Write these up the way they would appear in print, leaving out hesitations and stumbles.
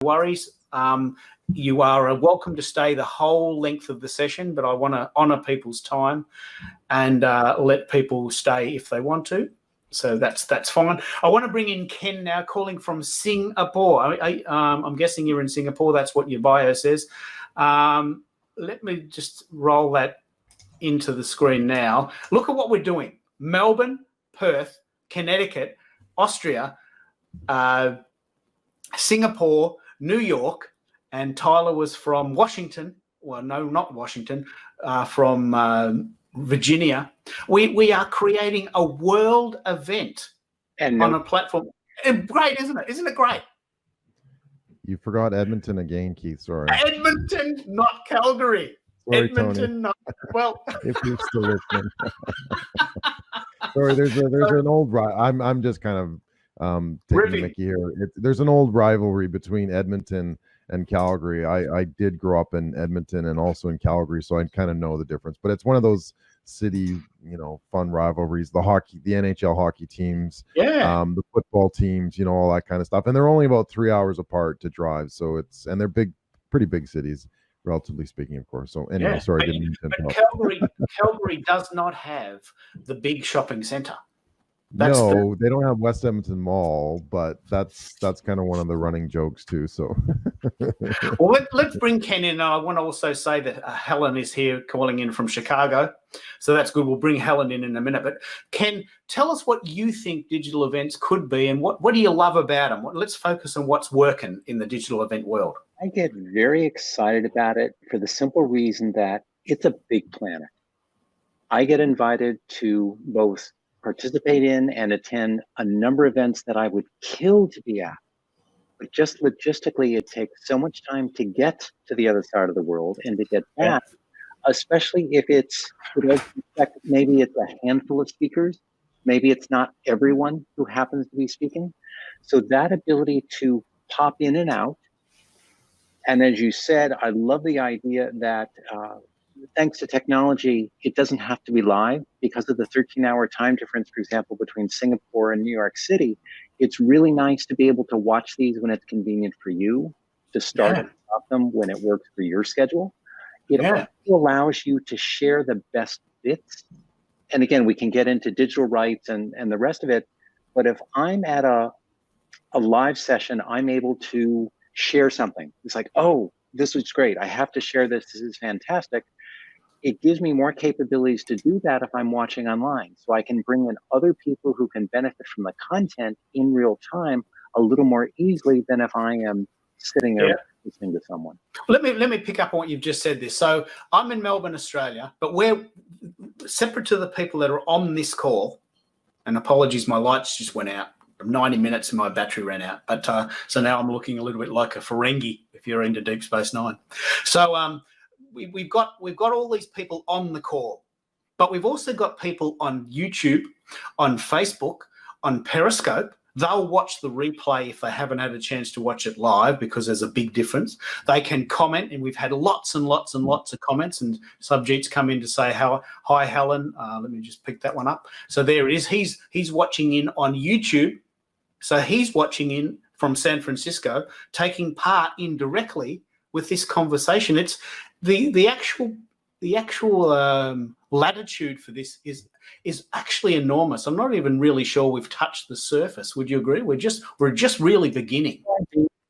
worries. You are welcome to stay the whole length of the session, but I want to honour people's time and let people stay if they want to. So that's fine. I want to bring in Ken now, calling from Singapore. I'm guessing you're in Singapore. That's what your bio says. Let me just roll that into the screen now. Look at what we're doing. Melbourne, Perth, Connecticut, Austria, Singapore, New York, and Tyler was from Washington. Well, no, not Washington, from Virginia. We are creating a world event on a platform. Great, isn't it? Isn't it great? You forgot Edmonton again, Keith. Sorry. Edmonton, not Calgary. Sorry, Edmonton, Tony. not well. If you're still listening. Sorry, there's an old. I'm just kind of taking the mickey here. There's an old rivalry between Edmonton and Calgary. I did grow up in Edmonton and also in Calgary, so I kind of know the difference. But it's one of those city, fun rivalries. The NHL hockey teams, the football teams, all that kind of stuff. And they're only about 3 hours apart to drive, so they're pretty big cities, relatively speaking, of course. So anyway, sorry, I didn't mean to interrupt. Calgary does not have the big shopping center. They don't have West Edmonton Mall, but that's kind of one of the running jokes too. So, well, let's bring Ken in. I want to also say that Helen is here calling in from Chicago, so that's good. We'll bring Helen in a minute. But Ken, tell us what you think digital events could be, and what do you love about them? Let's focus on what's working in the digital event world. I get very excited about it for the simple reason that it's a big planet. I get invited to both participate in and attend a number of events that I would kill to be at. But just logistically, it takes so much time to get to the other side of the world and to get back, especially if maybe it's a handful of speakers, maybe it's not everyone who happens to be speaking. So that ability to pop in and out, and as you said, I love the idea that thanks to technology, it doesn't have to be live because of the 13-hour time difference, for example, between Singapore and New York City. It's really nice to be able to watch these when it's convenient for you, to start and stop them when it works for your schedule. It also allows you to share the best bits. And again, we can get into digital rights and the rest of it. But if I'm at a live session, I'm able to share something. It's like, oh, this was great. I have to share this. This is fantastic. It gives me more capabilities to do that if I'm watching online. So I can bring in other people who can benefit from the content in real time a little more easily than if I am sitting there listening to someone. Let me pick up on what you've just said there. So I'm in Melbourne, Australia, but we're separate to the people that are on this call. And apologies, my lights just went out. 90 minutes and my battery ran out. But so now I'm looking a little bit like a Ferengi if you're into Deep Space Nine. So we've got all these people on the call, but we've also got people on YouTube, on Facebook, on Periscope. They'll watch the replay if they haven't had a chance to watch it live because there's a big difference. They can comment, and we've had lots and lots and lots of comments, and Subjeet's come in to say, hi, Helen. Let me just pick that one up. So there it is. He's watching in on YouTube. So he's watching in from San Francisco, taking part indirectly with this conversation. It's the actual latitude for this is actually enormous. I'm not even really sure we've touched the surface. Would you agree? We're just really beginning.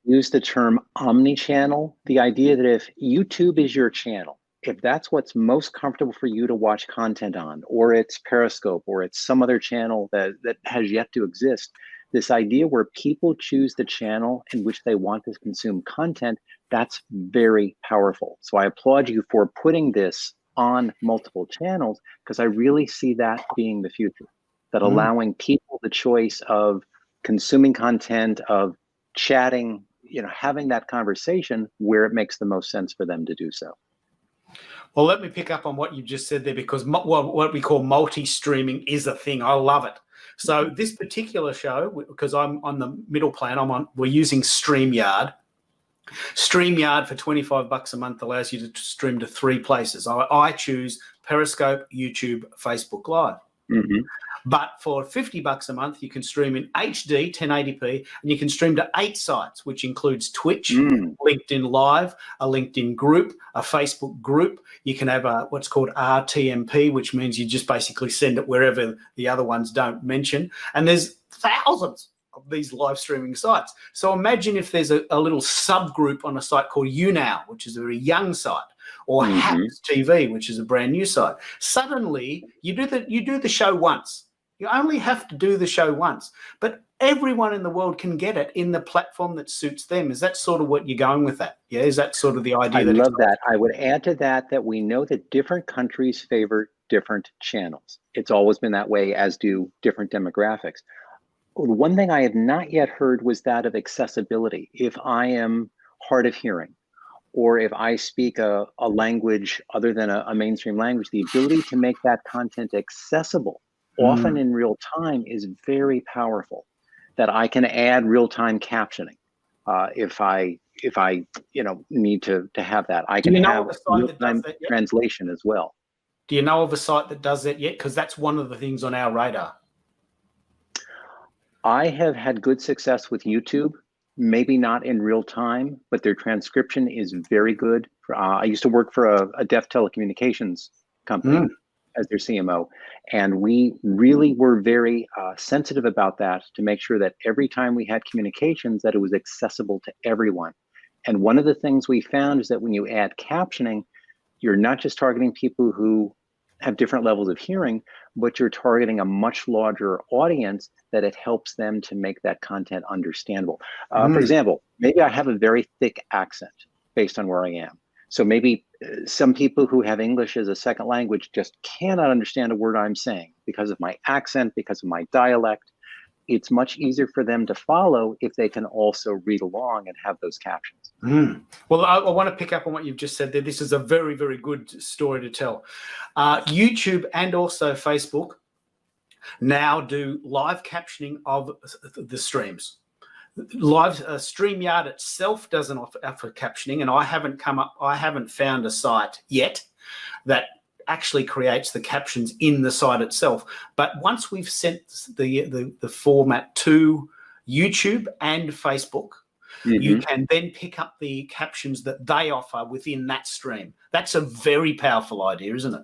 Use the term omni-channel. The idea that if YouTube is your channel, if that's what's most comfortable for you to watch content on, or it's Periscope, or it's some other channel that has yet to exist, this idea where people choose the channel in which they want to consume content, that's very powerful. So I applaud you for putting this on multiple channels, because I really see that being the future, that allowing people the choice of consuming content, of chatting, having that conversation where it makes the most sense for them to do so. Well, let me pick up on what you just said there, because what we call multi-streaming is a thing. I love it. So this particular show, because I'm on the middle plan, we're using StreamYard. StreamYard for $25 a month allows you to stream to 3 places. I choose Periscope, YouTube, Facebook Live. But for $50 a month, you can stream in HD, 1080p, and you can stream to 8 sites, which includes Twitch, LinkedIn Live, a LinkedIn group, a Facebook group. You can have a what's called RTMP, which means you just basically send it wherever the other ones don't mention. And there's thousands of these live streaming sites. So imagine if there's a little subgroup on a site called YouNow, which is a very young site, or Haps TV, which is a brand new site. Suddenly, you do the show once. You only have to do the show once, but everyone in the world can get it in the platform that suits them. Is that sort of what you're going with that? Yeah, is that sort of the idea? I love that. I would add to that we know that different countries favor different channels. It's always been that way, as do different demographics. One thing I have not yet heard was that of accessibility. If I am hard of hearing, or if I speak a language other than a mainstream language, the ability to make that content accessible, often in real time, is very powerful. That I can add real-time captioning if I need to have that. I can have real-time translation as well. Do you know of a site that does that yet? Because that's one of the things on our radar. I have had good success with YouTube. Maybe not in real time, but their transcription is very good. I used to work for a deaf telecommunications company as their CMO, and we really were very sensitive about that to make sure that every time we had communications, that it was accessible to everyone. And one of the things we found is that when you add captioning, you're not just targeting people who have different levels of hearing, but you're targeting a much larger audience, that it helps them to make that content understandable. For example, maybe I have a very thick accent based on where I am. So maybe some people who have English as a second language just cannot understand a word I'm saying because of my accent, because of my dialect. It's much easier for them to follow if they can also read along and have those captions. Well, I want to pick up on what you've just said there. This is a very, very good story to tell. YouTube and also Facebook now do live captioning of the streams. Live StreamYard itself doesn't offer captioning, and I haven't found a site yet that actually creates the captions in the site itself. But once we've sent the format to YouTube and Facebook, you can then pick up the captions that they offer within that stream. That's a very powerful idea, isn't it?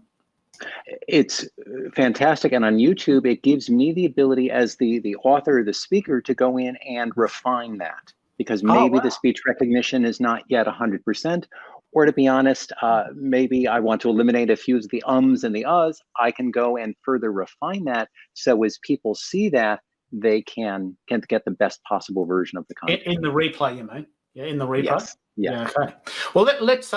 It's fantastic. And on YouTube, it gives me the ability as the author, the speaker, to go in and refine that, because maybe the speech recognition is not yet 100%. Or to be honest, maybe I want to eliminate a few of the ums and the uhs. I can go and further refine that. So as people see that, they can get the best possible version of the content. In the replay, you mean? Yeah, in the replay? Yes. Yeah. Okay. Well, let's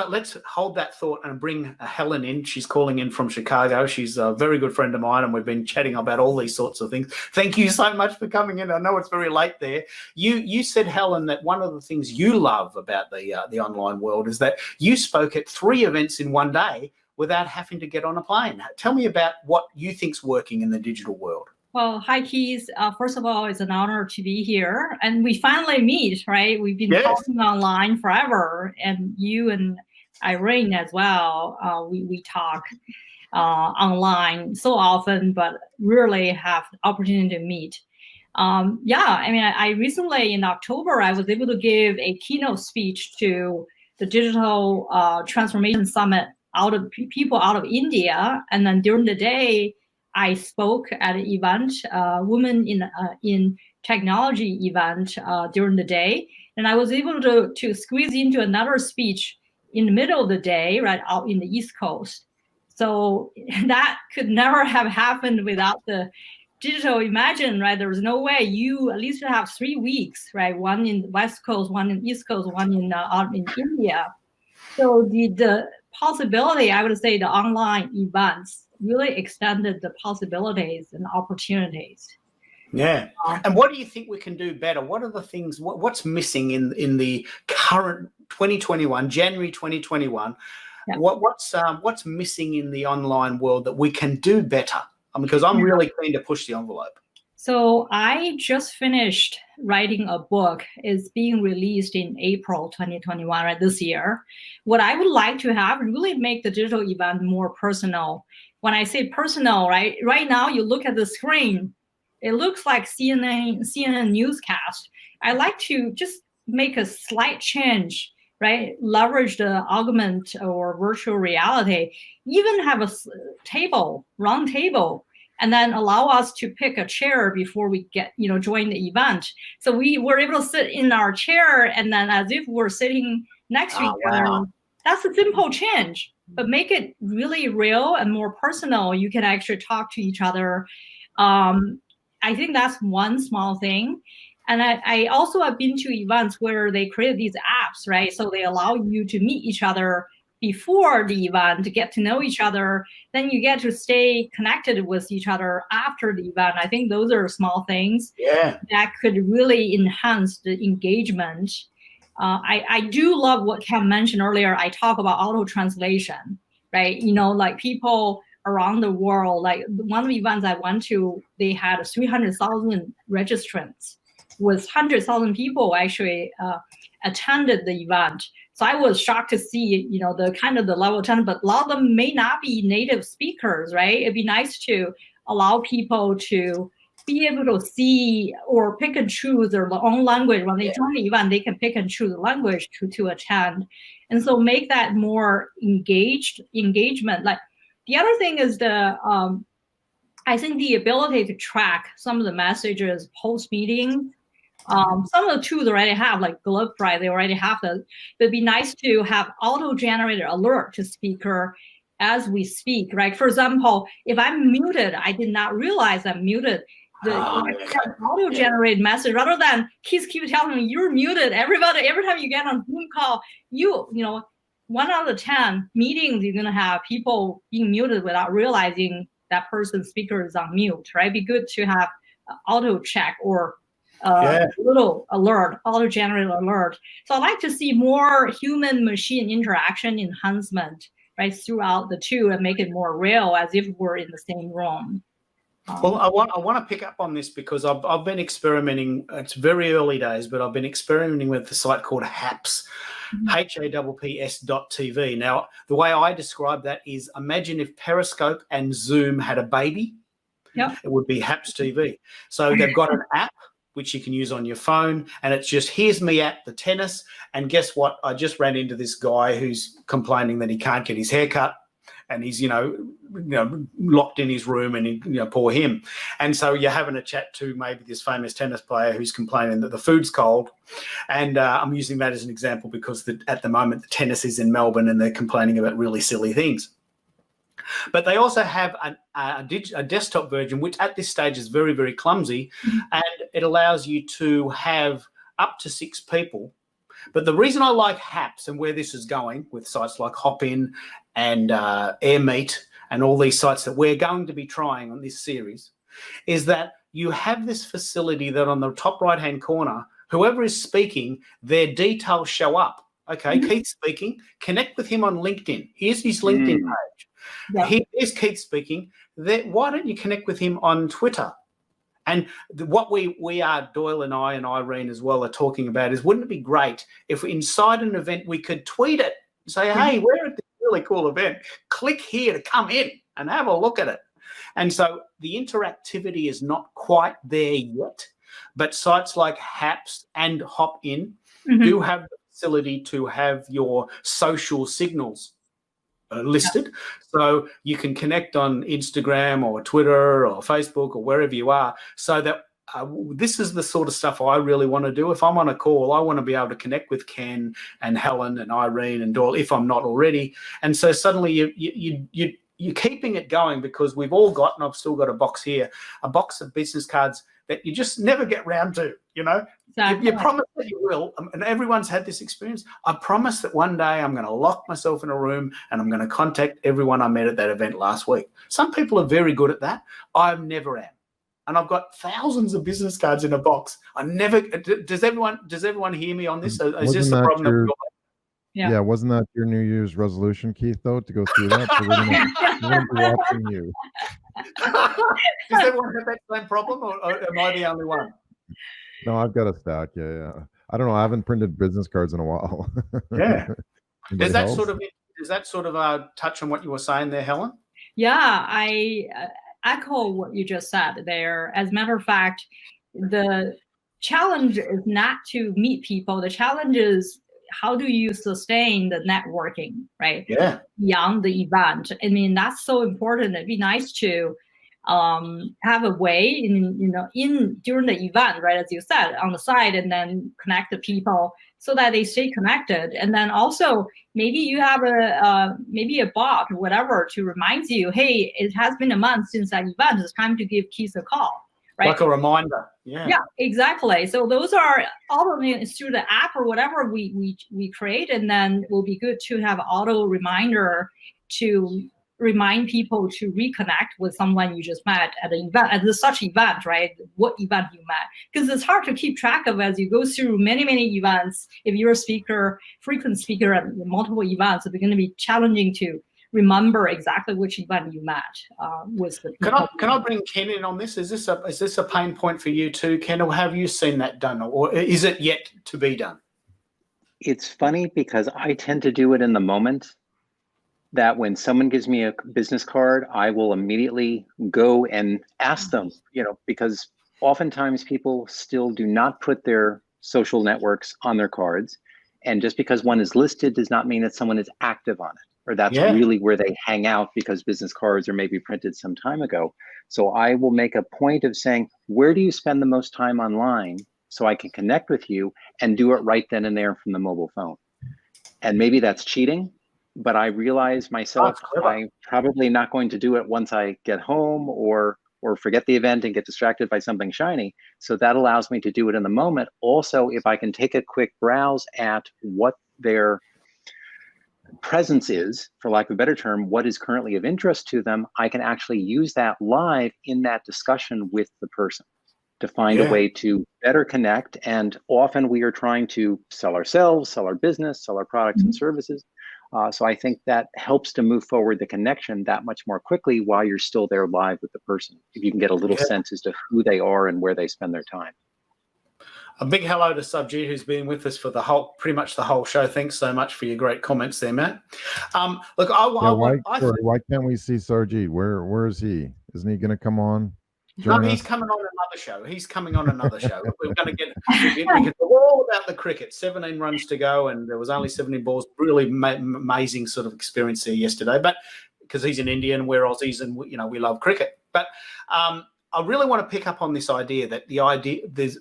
hold that thought and bring Helen in. She's calling in from Chicago. She's a very good friend of mine, and we've been chatting about all these sorts of things. Thank you so much for coming in. I know it's very late there. You said, Helen, that one of the things you love about the online world is that you spoke at 3 events in one day without having to get on a plane. Tell me about what you think's working in the digital world. Well, hi, Keith. First of all, it's an honor to be here. And we finally meet, right? We've been talking online forever. And you and Irene as well, we talk online so often, but rarely have opportunity to meet. I recently, in October, I was able to give a keynote speech to the Digital Transformation Summit people out of India. And then during the day, I spoke at an event, Women in Technology event during the day, and I was able to squeeze into another speech in the middle of the day, right out in the East Coast. So that could never have happened without the digital. Imagine, right? There was no way you at least have 3 weeks, right? One in the West Coast, one in East Coast, one in India. So the possibility, I would say, the online events really extended the possibilities and opportunities. Yeah. And what do you think we can do better? What are the things, what's missing in the current 2021, January 2021? Yeah. What's missing in the online world that we can do better? Because I'm really keen to push the envelope. So I just finished writing a book. It's being released in April 2021, right, this year. What I would like to have really make the digital event more personal when I say personal, right now you look at the screen, it looks like CNN newscast. I like to just make a slight change, right? Leverage the augment or virtual reality, even have a round table, and then allow us to pick a chair before we get, join the event. So we were able to sit in our chair and then as if we're sitting next to each other. That's a simple change, but make it really real and more personal. You can actually talk to each other. I think that's one small thing. And I also have been to events where they create these apps, right? So they allow you to meet each other before the event, to get to know each other. Then you get to stay connected with each other after the event. I think those are small things that could really enhance the engagement. I do love what Cam mentioned earlier. I talk about auto translation, right? Like people around the world, like one of the events I went to, they had 300,000 registrants with 100,000 people actually attended the event. So I was shocked to see, the kind of the level 10, but a lot of them may not be native speakers, right? It'd be nice to allow people to be able to see or pick and choose their own language. When they join the event, they can pick and choose the language to attend. And so make that more engagement. Like the other thing is I think the ability to track some of the messages post-meeting. Some of the tools already have, like Glibfry, they already have that. It'd be nice to have auto-generated alert to speaker as we speak, right? For example, if I'm muted, I did not realize I'm muted. The auto-generated message, rather than keep telling me you're muted. Everybody, every time you get on Zoom call, 1 out of 10 meetings you're gonna have people being muted without realizing that person's speaker is on mute, right? It'd be good to have auto check or little alert, auto-generated alert. So I like to see more human-machine interaction enhancement, right, throughout the two and make it more real, as if we're in the same room. Well, I want to pick up on this because I've been experimenting. It's very early days, but I've been experimenting with the site called HAPS, HAPPS.tv. Now, the way I describe that is, imagine if Periscope and Zoom had a baby. It would be HAPS TV. So they've got an app which you can use on your phone, and it's just, here's me at the tennis, and guess what? I just ran into this guy who's complaining that he can't get his hair cut, and he's locked in his room, and poor him. And so you're having a chat to maybe this famous tennis player who's complaining that the food's cold, and I'm using that as an example because at the moment the tennis is in Melbourne and they're complaining about really silly things. But they also have a desktop version, which at this stage is very, very clumsy, and it allows you to have up to 6 people. But the reason I like HAPS and where this is going with sites like Hopin and AirMeet and all these sites that we're going to be trying on this series is that you have this facility that on the top right-hand corner, whoever is speaking, their details show up. Okay, Keith's speaking. Connect with him on LinkedIn. Here's his LinkedIn page. Here's Keith speaking. Why don't you connect with him on Twitter? And what we are, Doyle and I and Irene as well, are talking about is, wouldn't it be great if inside an event we could tweet it and say, hey, we're at this really cool event. Click here to come in and have a look at it. And so the interactivity is not quite there yet, but sites like HAPS and Hopin do have the facility to have your social signals listed. So you can connect on Instagram or Twitter or Facebook or wherever you are, so that this is the sort of stuff I really want to do. If I'm on a call, I want to be able to connect with Ken and Helen and Irene and Doyle if I'm not already. And so suddenly you're keeping it going, because we've all got, and I've still got a box here, a box of business cards that you just never get round to, Exactly. You promise that you will, and everyone's had this experience. I promise that one day I'm going to lock myself in a room and I'm going to contact everyone I met at that event last week. Some people are very good at that. I never am. And I've got thousands of business cards in a box. I never. Does everyone hear me on this? Is this the problem? Yeah, wasn't that your New Year's resolution, Keith, though, to go through that? So we're going to be watching you. Does everyone have that same problem, or am I the only one? No, I've got a stack. Yeah. I don't know. I haven't printed business cards in a while. Yeah. Does that sort of touch on what you were saying there, Helen? Yeah, I echo what you just said there. As a matter of fact, the challenge is not to meet people. The challenge is how do you sustain the networking, right? Yeah. Beyond the event. I mean, that's so important. It'd be nice to have a way in during the event, right, as you said, on the side, and then connect the people so that they stay connected. And then also maybe you have maybe a bot or whatever to remind you, hey, it has been a month since that event. It's time to give Keith a call. Right? Like a reminder. Yeah, exactly. So those are all through the app or whatever we create, and then it will be good to have auto reminder to remind people to reconnect with someone you just met at an event, at such event, right? What event you met, because it's hard to keep track of as you go through many events. If you're a speaker, frequent speaker at multiple events, it's going to be challenging to remember exactly which event you met with the people. Can I bring Ken in on this? Is this a pain point for you too, Ken, or have you seen that done, or is it yet to be done? It's funny because I tend to do it in the moment. That when someone gives me a business card, I will immediately go and ask them, because oftentimes people still do not put their social networks on their cards. And just because one is listed does not mean that someone is active on it, or that's really where they hang out because business cards are maybe printed some time ago. So I will make a point of saying, where do you spend the most time online so I can connect with you and do it right then and there from the mobile phone. And maybe that's cheating, but I realize myself, I'm probably not going to do it once I get home or forget the event and get distracted by something shiny. So that allows me to do it in the moment. Also, if I can take a quick browse at what their presence is, for lack of a better term, what is currently of interest to them, I can actually use that live in that discussion with the person to find a way to better connect. And often we are trying to sell ourselves, sell our business, sell our products and services. So I think that helps to move forward the connection that much more quickly while you're still there live with the person, if you can get a little sense as to who they are and where they spend their time. A big hello to Subjit, who's been with us for pretty much the whole show. Thanks so much for your great comments there, Matt. Look, why can't we see Sarjeet? Where is he? Isn't he going to come on? No, he's coming on another show. He's coming on another show. We're going to we can talk all about the cricket. 17 runs to go, and there was only 17 balls. Really amazing sort of experience there yesterday. But because he's an Indian, we're Aussies, and we love cricket. But I really want to pick up on this idea that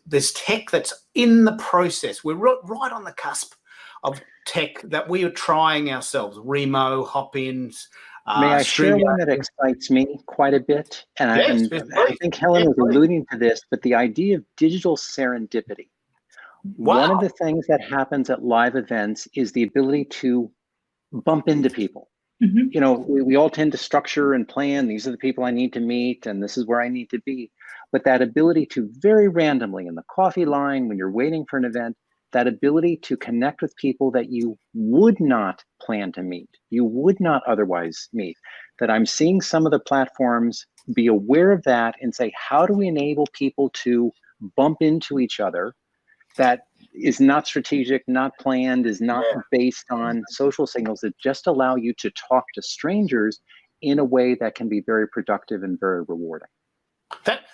there's tech that's in the process. We're right on the cusp of tech that we are trying ourselves. Remo, hop-ins. May I share one that excites me quite a bit? And I think Helen was alluding to this, but the idea of digital serendipity. One of the things that happens at live events is the ability to bump into people. We all tend to structure and plan, these are the people I need to meet, and this is where I need to be. But that ability to very randomly in the coffee line, when you're waiting for an event, that ability to connect with people that you would not plan to meet, you would not otherwise meet, that I'm seeing some of the platforms be aware of that and say, how do we enable people to bump into each other that is not strategic, not planned, is not based on social signals, that just allow you to talk to strangers in a way that can be very productive and very rewarding.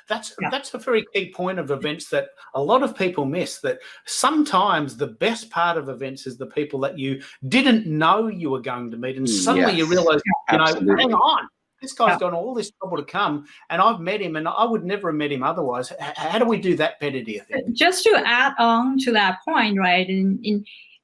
That's a very key point of events that a lot of people miss, that sometimes the best part of events is the people that you didn't know you were going to meet, and suddenly you realize, hang on, this guy's done all this trouble to come, and I've met him, and I would never have met him otherwise. How do we do that better, do you think? Just to add on to that point, right?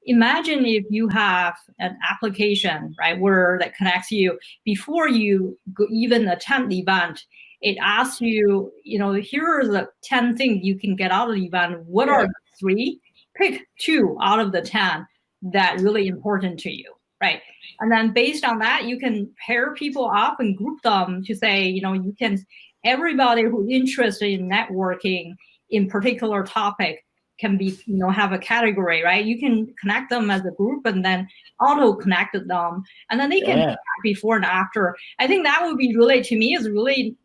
Imagine if you have an application, right, that connects you before you even attend the event. It asks you, here are the 10 things you can get out of the event. What are the 3? Pick 2 out of the 10 that really important to you, right? And then based on that, you can pair people up and group them to say, everybody who's interested in networking in particular topic can be, have a category, right? You can connect them as a group and then auto connect them, and then they can connect before and after. I think that would be really, to me, is really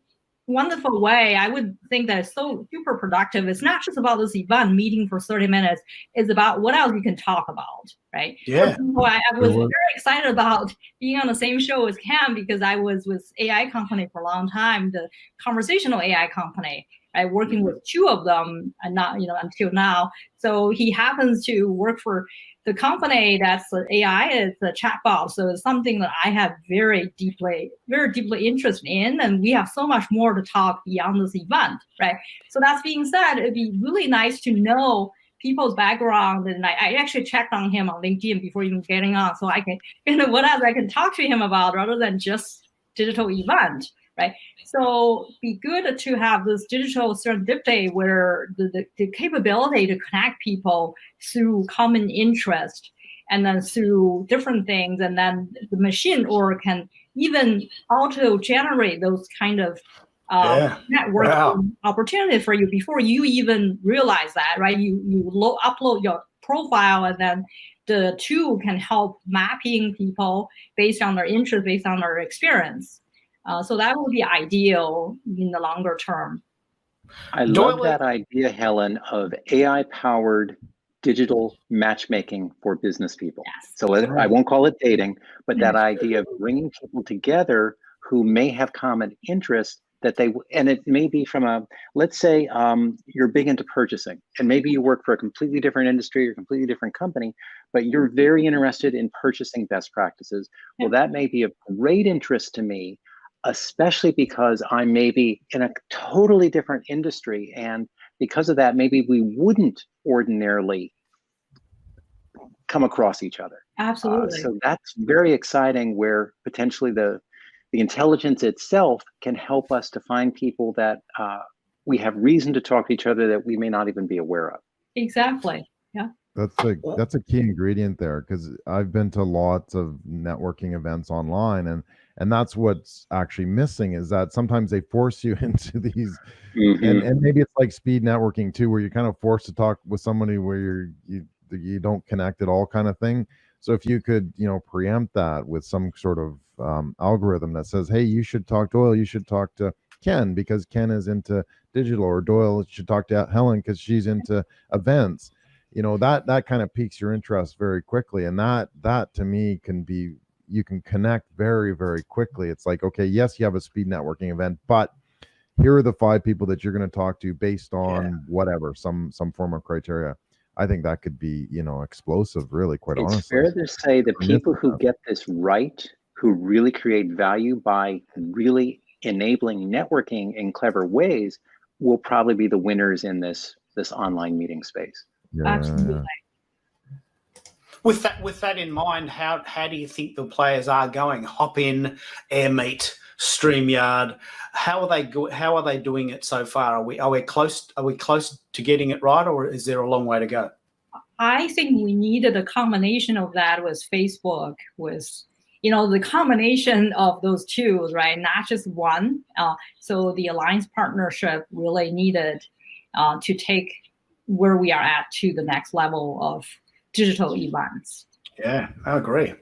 wonderful way. I would think that it's so super productive. It's not just about this event meeting for 30 minutes. It's about what else you can talk about, right? Yeah. So I was very excited about being on the same show as Cam because I was with AI company for a long time, the conversational AI company. Working with two of them, and not until now. So he happens to work for the company that's AI, it's a chatbot. So it's something that I have very deeply interested in, and we have so much more to talk beyond this event, right? So that being said, it'd be really nice to know people's background, and I actually checked on him on LinkedIn before even getting on, so I can what else I can talk to him about rather than just digital event. Right. So be good to have this digital serendipity where the capability to connect people through common interest and then through different things. And then the machine or can even auto generate those kind of networking opportunities for you before you even realize that, right? You upload your profile and then the tool can help mapping people based on their interest, based on their experience. So that would be ideal in the longer term. I love that idea, Helen, of AI-powered digital matchmaking for business people. Yes. So I won't call it dating, but that idea of bringing people together who may have common interests and it may be from let's say you're big into purchasing and maybe you work for a completely different industry or completely different company, but you're very interested in purchasing best practices. Well, that may be of great interest to me, especially because I'm maybe in a totally different industry. And because of that, maybe we wouldn't ordinarily come across each other. Absolutely. So that's very exciting where potentially the intelligence itself can help us to find people that we have reason to talk to each other that we may not even be aware of. Exactly. Yeah. That's a key ingredient there, because I've been to lots of networking events online, and that's what's actually missing is that sometimes they force you into these, and maybe it's like speed networking too, where you're kind of forced to talk with somebody where you don't connect at all, kind of thing. So if you could, preempt that with some sort of algorithm that says, hey, you should talk to Doyle, you should talk to Ken because Ken is into digital, or Doyle should talk to Helen because she's into events. That kind of piques your interest very quickly, and that to me you can connect very, very quickly. It's like, okay, yes, you have a speed networking event, but here are the 5 people that you're going to talk to based on whatever, some form of criteria. I think that could be, explosive, really, quite honestly. It's fair to say the people who get this right, who really create value by really enabling networking in clever ways, will probably be the winners in this online meeting space. Absolutely. With that in mind, how do you think the players are going? Hopin, AirMeet, StreamYard. How are they doing it so far? Are we close to getting it right, or is there a long way to go? I think we needed a combination of that with Facebook, with the combination of those two, right? Not just one. So the alliance partnership really needed to take where we are at to the next level of digital events. Yeah, I agree.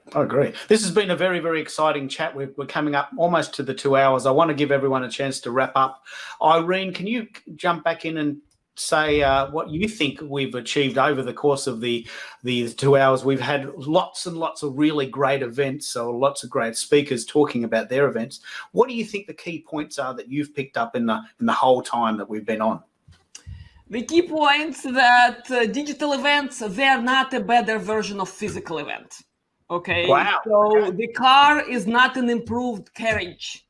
This has been a very, very exciting chat. We're coming up almost to the 2 hours. I want to give everyone a chance to wrap up. Irene, can you jump back in and say what you think we've achieved over the course of the 2 hours? We've had lots and lots of really great events, or lots of great speakers talking about their events. What do you think the key points are that you've picked up in the whole time that we've been on? The key points that digital events, they're not a better version of physical event. Okay. Wow. So the car is not an improved carriage.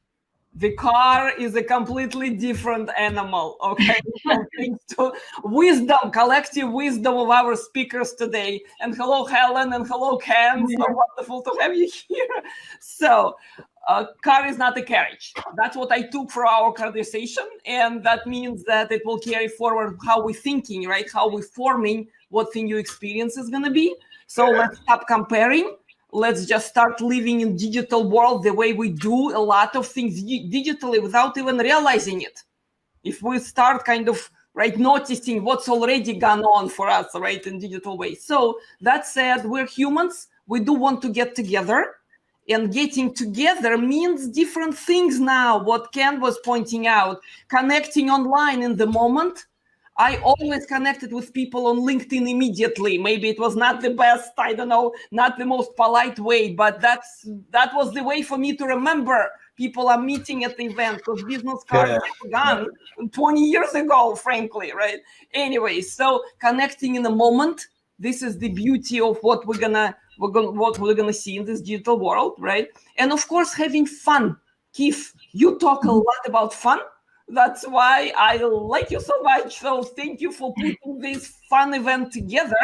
The car is a completely different animal. Okay. Thanks to collective wisdom of our speakers today. And hello, Helen, and hello, Ken. So wonderful to have you here. So, car is not a carriage. That's what I took for our conversation. And that means that it will carry forward how we're thinking, right? How we're forming what the new experience is going to be. So let's stop comparing. Let's just start living in digital world the way we do a lot of things digitally without even realizing it. If we start kind of, right, noticing what's already gone on for us, right, in digital ways. So that said, we're humans. We do want to get together. and getting together means different things now. What Ken was pointing out, connecting online in the moment. I always connected with people on LinkedIn immediately. Maybe it was not the best, I don't know, not the most polite way, but that was the way for me to remember people are meeting at the event, because business cards were gone 20 years ago, frankly, right? Anyway, so connecting in the moment, this is the beauty of what we're gonna see in this digital world, right? And of course, having fun. Keith, you talk a lot about fun. That's why I like you so much. So thank you for putting this fun event together.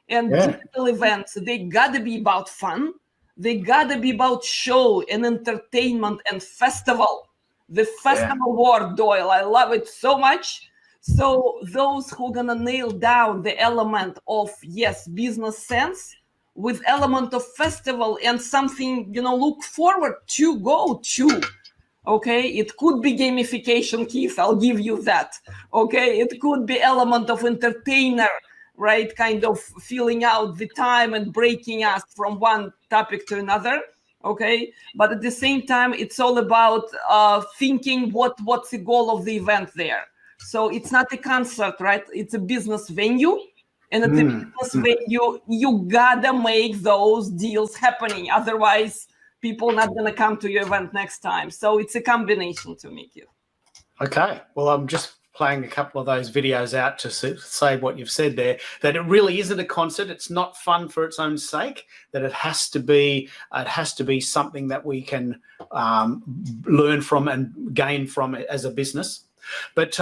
And digital events, they gotta be about fun. They gotta be about show and entertainment and festival. The festival word, Doyle, I love it so much. So those who are gonna nail down the element of, yes, business sense with element of festival and something, look forward to, go to. Okay, it could be gamification, Keith, I'll give you that. Okay, it could be element of entertainer, right? Kind of filling out the time and breaking us from one topic to another. Okay, but at the same time, it's all about thinking what's the goal of the event there. So it's not a concert, right? It's a business venue. And at the business venue, you gotta make those deals happening. Otherwise, people not going to come to your event next time. So it's a combination to make it. Okay. Well, I'm just playing a couple of those videos out to say what you've said there, that it really isn't a concert. It's not fun for its own sake, that it has to be something that we can learn from and gain from it as a business. But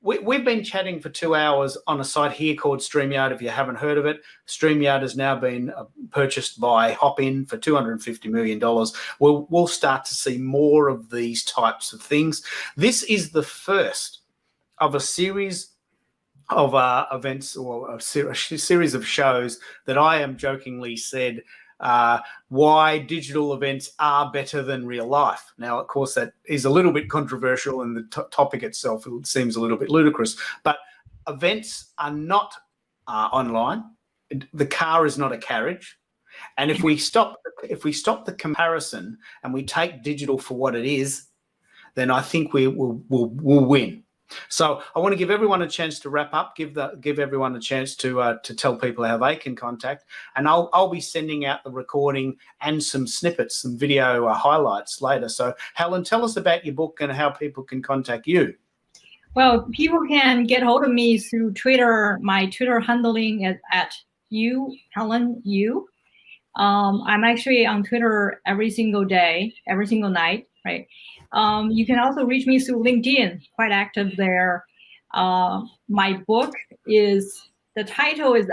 we've been chatting for 2 hours on a site here called StreamYard. If you haven't heard of it, StreamYard has now been purchased by Hopin for $250 million. We'll start to see more of these types of things. This is the first of a series of events, or a series of shows that I am jokingly said why digital events are better than real life. Now, of course, that is a little bit controversial, and the topic itself seems a little bit ludicrous, but events are not online. The car is not a carriage. And if we stop the comparison and we take digital for what it is, then I think we'll win. So I want to give everyone a chance to wrap up, give everyone a chance to tell people how they can contact, and I'll be sending out the recording and some snippets, some video highlights later. So Helen, tell us about your book and how people can contact you. Well, people can get hold of me through Twitter. My Twitter handling is at Helen Yu. I'm actually on Twitter every single day, every single night, right? You can also reach me through LinkedIn, quite active there. My book the title is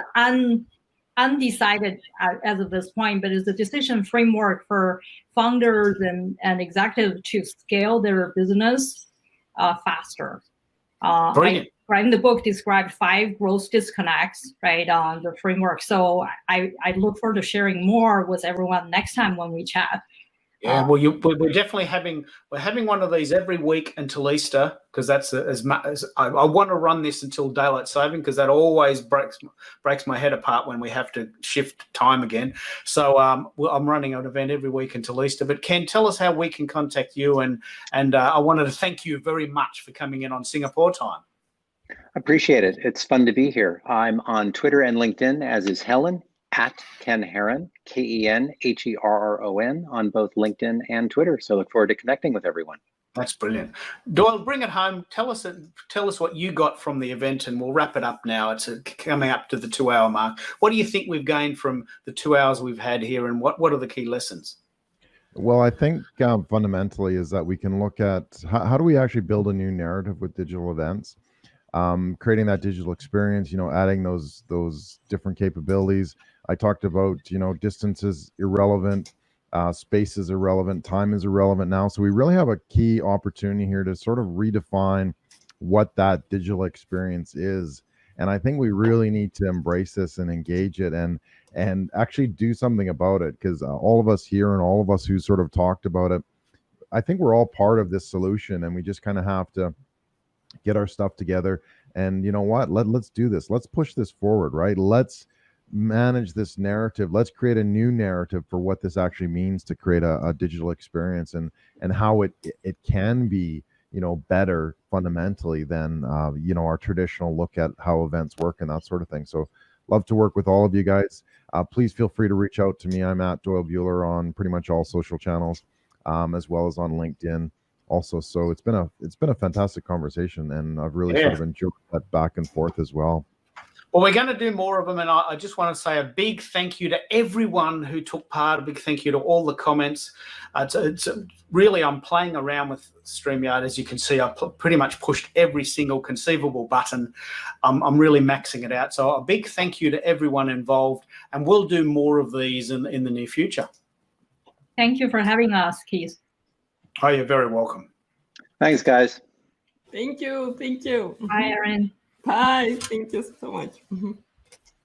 undecided as of this point, but it's a decision framework for founders and executives to scale their business faster. Brilliant. In the book, described 5 growth disconnects, right, on the framework. So I look forward to sharing more with everyone next time when we chat. Yeah, well, we're definitely having one of these every week until Easter, because that's as much as I want to run this until daylight saving, because that always breaks my head apart when we have to shift time again. So I'm running an event every week until Easter. But Ken, tell us how we can contact you, and I wanted to thank you very much for coming in on Singapore time. Appreciate it. It's fun to be here. I'm on Twitter and LinkedIn, as is Helen, at Ken Herron, KenHerron, on both LinkedIn and Twitter. So look forward to connecting with everyone. That's brilliant. Doyle, bring it home. Tell us what you got from the event, and we'll wrap it up now. It's coming up to the 2-hour mark. What do you think we've gained from the 2 hours we've had here, and what are the key lessons? Well, I think fundamentally is that we can look at how do we actually build a new narrative with digital events, creating that digital experience, adding those different capabilities. I talked about, distance is irrelevant, space is irrelevant, time is irrelevant now. So we really have a key opportunity here to sort of redefine what that digital experience is. And I think we really need to embrace this and engage it and actually do something about it, because all of us here and all of us who sort of talked about it, I think we're all part of this solution, and we just kind of have to get our stuff together. And you know what? Let's do this. Let's push this forward, right? Let's manage this narrative. Let's create a new narrative for what this actually means to create a digital experience, and how it can be, you know, better fundamentally than you know, our traditional look at how events work and that sort of thing. So love to work with all of you guys. Please feel free to reach out to me. I'm at Doyle Bueller on pretty much all social channels, as well as on LinkedIn also. So it's been a fantastic conversation, and I've really sort of enjoyed that back and forth as well. Well, we're going to do more of them, and I just want to say a big thank you to everyone who took part. A big thank you to all the comments. It's really, I'm playing around with StreamYard. As you can see, I pretty much pushed every single conceivable button. I'm really maxing it out. So a big thank you to everyone involved, and we'll do more of these in the near future. Thank you for having us, Keith. Oh, you're very welcome. Thanks, guys. Thank you. Thank you. Bye, Erin. Bye. Thank you so much.